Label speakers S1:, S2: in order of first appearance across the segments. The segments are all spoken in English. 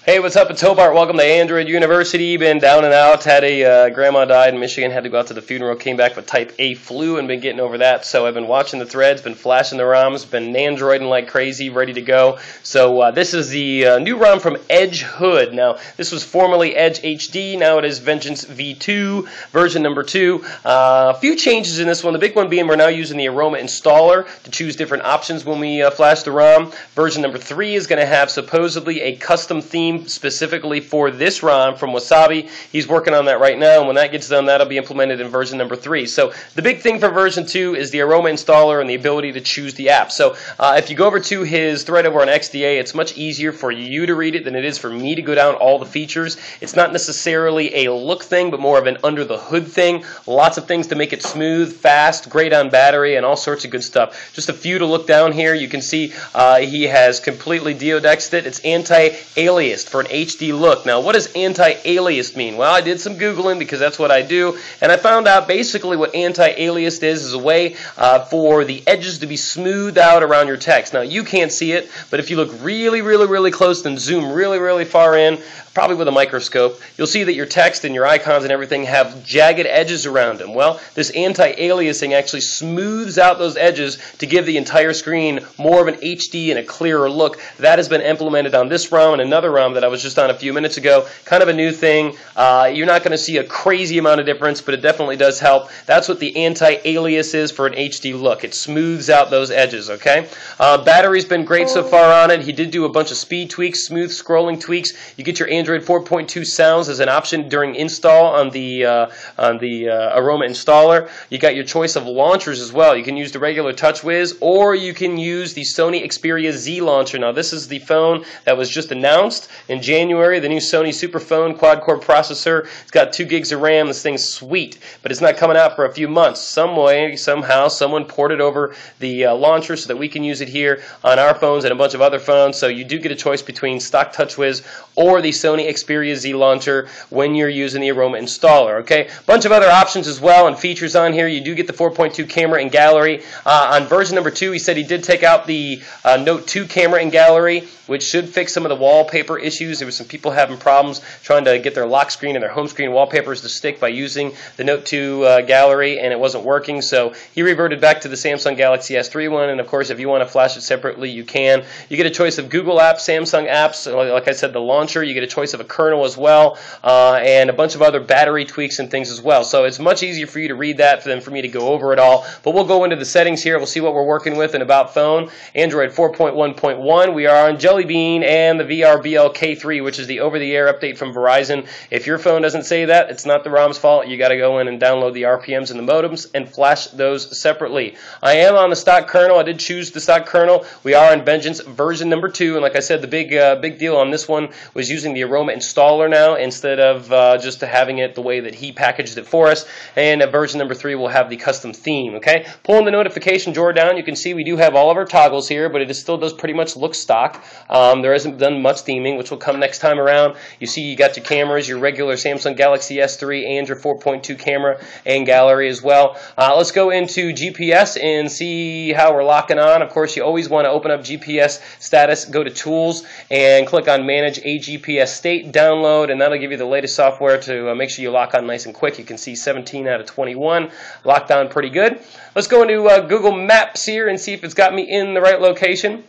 S1: Hey, what's up? It's Hobart. Welcome to Android University. Been down and out. Had a grandma died in Michigan. Had to go out to the funeral. Came back with type A flu and been getting over that. So I've been watching the threads, been flashing the ROMs, been Androiding like crazy, ready to go. So this is the new ROM from Edge Hood. Now, this was formerly Edge HD. Now it is Vengeance V2, version number 2. A few changes in this one. The big one being we're now using the Aroma installer to choose different options when we flash the ROM. Version number 3 is going to have supposedly a custom theme specifically for this ROM from Wasabi. He's working on that right now, and when that gets done, that'll be implemented in version number 3. So the big thing for version 2 is the Aroma installer and the ability to choose the app. So if you go over to his thread over on XDA, it's much easier for you to read it than it is for me to go down all the features. It's not necessarily a look thing, but more of an under the hood thing. Lots of things to make it smooth, fast, great on battery, and all sorts of good stuff. Just a few to look down here. You can see he has completely deodexed it. It's anti-aliased for an HD look. Now, what does anti-aliased mean? Well, I did some Googling because that's what I do, and I found out basically what anti-aliased is a way for the edges to be smoothed out around your text. Now, you can't see it, but if you look really, really, really close and zoom really, really far in, probably with a microscope, you'll see that your text and your icons and everything have jagged edges around them. Well, this anti-aliasing actually smooths out those edges to give the entire screen more of an HD and a clearer look. That has been implemented on this ROM and another ROM that I was just on a few minutes ago. Kind of a new thing. You're not going to see a crazy amount of difference, but it definitely does help. That's what the anti-alias is for an HD look. It smooths out those edges, okay? Battery's been great so far on it. He did do a bunch of speed tweaks, smooth scrolling tweaks. You get your Android 4.2 sounds as an option during install on the Aroma installer. You got your choice of launchers as well. You can use the regular TouchWiz, or you can use the Sony Xperia Z launcher. Now, this is the phone that was just announced in January, the new Sony Superphone quad-core processor. It's got 2 gigs of RAM. This thing's sweet, but it's not coming out for a few months. Some way, somehow, someone ported over the launcher so that we can use it here on our phones and a bunch of other phones. So you do get a choice between stock TouchWiz or the Sony Xperia Z launcher when you're using the Aroma installer. Okay, bunch of other options as well and features on here. You do get the 4.2 camera and gallery. On version number 2, he said he did take out the Note 2 camera and gallery, which should fix some of the wallpaper issues. There were some people having problems trying to get their lock screen and their home screen wallpapers to stick by using the Note 2 gallery, and it wasn't working. So he reverted back to the Samsung Galaxy S3 one, and of course, if you want to flash it separately, you can. You get a choice of Google apps, Samsung apps, like I said, the launcher. You get a choice of a kernel as well, and a bunch of other battery tweaks and things as well. So it's much easier for you to read that than for me to go over it all. But we'll go into the settings here. We'll see what we're working with in About Phone. Android 4.1.1. We are on JellyBean and the VRBLK3, which is the over-the-air update from Verizon. If your phone doesn't say that, it's not the ROM's fault. You got to go in and download the RPMs and the modems and flash those separately. I am on the stock kernel. I did choose the stock kernel. We are on Vengeance version number 2, and like I said, the big deal on this one was using the Aroma installer now instead of just having it the way that he packaged it for us. And version number 3 will have the custom theme. Okay, pulling the notification drawer down, you can see we do have all of our toggles here, but it still does pretty much look stock. There hasn't done much theming, which will come next time around. You see you got your cameras, your regular Samsung Galaxy S3 and your 4.2 camera and gallery as well. Let's go into GPS and see how we're locking on. Of course, you always want to open up GPS status, go to Tools, and click on Manage a GPS State, download, and that'll give you the latest software to make sure you lock on nice and quick. You can see 17 out of 21 locked on pretty good. Let's go into Google Maps here and see if it's got me in the right location.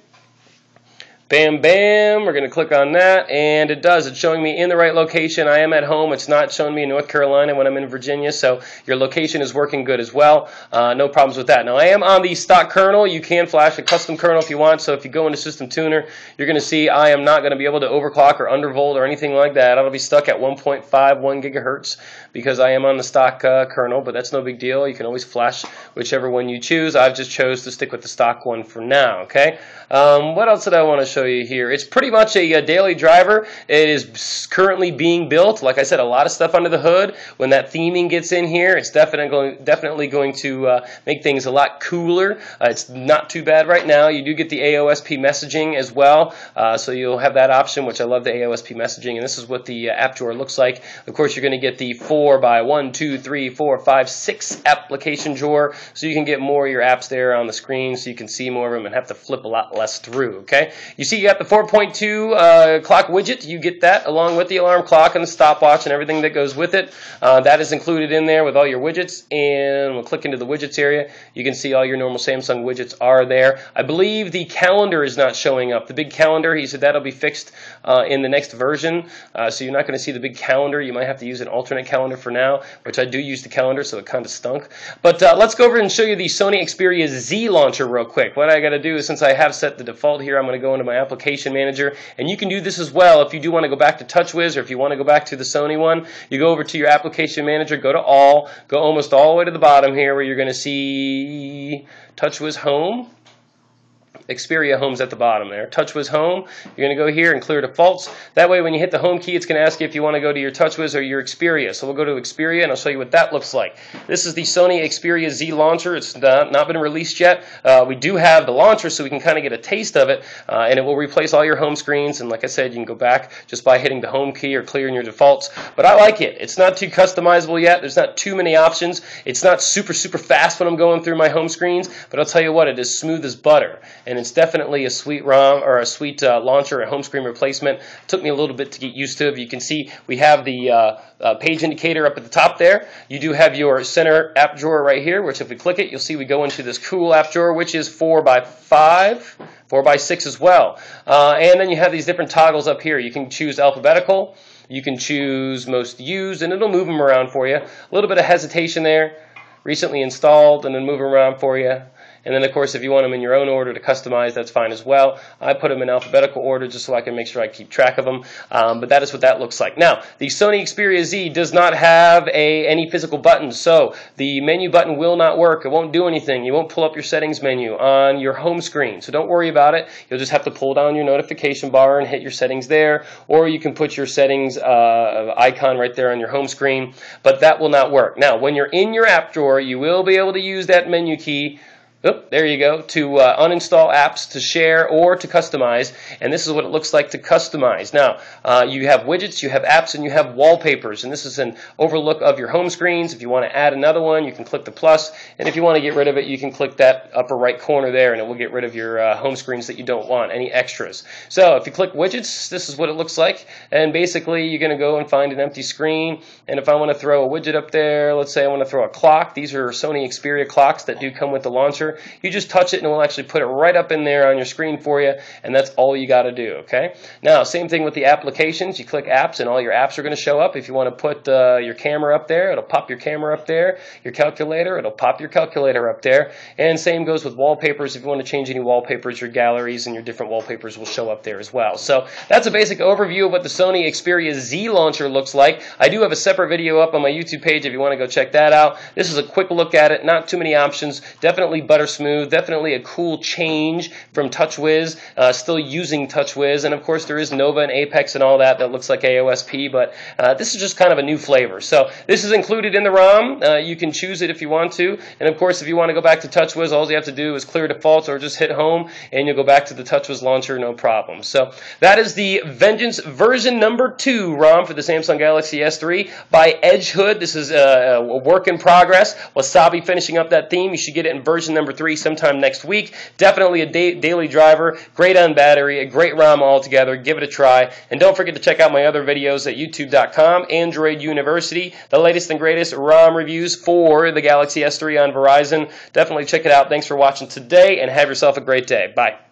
S1: Bam, bam. We're going to click on that, and it does. It's showing me in the right location. I am at home. It's not showing me in North Carolina when I'm in Virginia, so your location is working good as well. No problems with that. Now, I am on the stock kernel. You can flash a custom kernel if you want, so if you go into System Tuner, you're going to see I am not going to be able to overclock or undervolt or anything like that. I'll be stuck at 1.51 gigahertz because I am on the stock kernel, but that's no big deal. You can always flash whichever one you choose. I've just chose to stick with the stock one for now, okay? What else did I want to show you here? It's pretty much a daily driver. It is currently being built. Like I said, a lot of stuff under the hood. When that theming gets in here, it's definitely going to make things a lot cooler. It's not too bad right now. You do get the AOSP messaging as well, so you'll have that option, which I love the AOSP messaging, and this is what the app drawer looks like. Of course, you're going to get the 4 by 1, 2, 3, 4, 5, 6 application drawer, so you can get more of your apps there on the screen, so you can see more of them and have to flip a lot less through. Okay, you see you got the 4.2 clock widget. You get that along with the alarm clock and the stopwatch and everything that goes with it. That is included in there with all your widgets. And we'll click into the widgets area. You can see all your normal Samsung widgets are there. I believe the calendar is not showing up. The big calendar, he said that'll be fixed in the next version. So you're not going to see the big calendar. You might have to use an alternate calendar for now, which I do use the calendar, so it kind of stunk. But let's go over and show you the Sony Xperia Z launcher real quick. What I got to do is, since I have set the default here, I'm going to go into my application manager, and you can do this as well if you do want to go back to TouchWiz, or if you want to go back to the Sony one. You go over to your application manager, go to all, go almost all the way to the bottom here where you're going to see TouchWiz Home. Xperia Home's at the bottom there. TouchWiz Home. You're going to go here and clear defaults. That way when you hit the home key, it's going to ask you if you want to go to your TouchWiz or your Xperia. So we'll go to Xperia and I'll show you what that looks like. This is the Sony Xperia Z launcher. It's not been released yet. We do have the launcher so we can kind of get a taste of it, and it will replace all your home screens. And like I said, you can go back just by hitting the home key or clearing your defaults. But I like it. It's not too customizable yet. There's not too many options. It's not super fast when I'm going through my home screens, but I'll tell you what, it is smooth as butter. And it's definitely a sweet ROM or a sweet launcher and home screen replacement. It took me a little bit to get used to. You can see we have the page indicator up at the top there. You do have your center app drawer right here, which if we click it, you'll see we go into this cool app drawer, which is 4x5, 4x6 as well. And then you have these different toggles up here. You can choose alphabetical. You can choose most used, and it'll move them around for you. A little bit of hesitation there. Recently installed, and then move them around for you. And then, of course, if you want them in your own order to customize, that's fine as well. I put them in alphabetical order just so I can make sure I keep track of them. But that is what that looks like. Now, the Sony Xperia Z does not have any physical buttons, so the menu button will not work. It won't do anything. You won't pull up your settings menu on your home screen, so don't worry about it. You'll just have to pull down your notification bar and hit your settings there, or you can put your settings icon right there on your home screen, but that will not work. Now, when you're in your app drawer, you will be able to use that menu key. Oop, there you go, to uninstall apps, to share, or to customize. And this is what it looks like to customize. Now, you have widgets, you have apps, and you have wallpapers. And this is an overlook of your home screens. If you want to add another one, you can click the plus. And if you want to get rid of it, you can click that upper right corner there, and it will get rid of your home screens that you don't want, any extras. So if you click widgets, this is what it looks like. And basically, you're going to go and find an empty screen. And if I want to throw a widget up there, let's say I want to throw a clock. These are Sony Xperia clocks that do come with the launcher. You just touch it and it will actually put it right up in there on your screen for you, and that's all you got to do, okay? Now, same thing with the applications. You click apps and all your apps are going to show up. If you want to put your camera up there, it'll pop your camera up there. Your calculator, it'll pop your calculator up there. And same goes with wallpapers. If you want to change any wallpapers, your galleries and your different wallpapers will show up there as well. So that's a basic overview of what the Sony Xperia Z launcher looks like. I do have a separate video up on my YouTube page if you want to go check that out. This is a quick look at it. Not too many options. Definitely butter smooth. Definitely a cool change from TouchWiz, still using TouchWiz, and of course there is Nova and Apex and all that looks like AOSP, but this is just kind of a new flavor. So this is included in the ROM. You can choose it if you want to, and of course if you want to go back to TouchWiz, all you have to do is clear defaults or just hit home and you'll go back to the TouchWiz launcher, no problem. So that is the Vengeance version number 2 ROM for the Samsung Galaxy S3 by Edgehood. This is a work in progress. Wasabi finishing up that theme. You should get it in version number 3 sometime next week. Definitely a daily driver, great on battery, a great ROM altogether. Give it a try. And don't forget to check out my other videos at youtube.com, Android University, the latest and greatest ROM reviews for the Galaxy S3 on Verizon. Definitely check it out. Thanks for watching today, and have yourself a great day. Bye.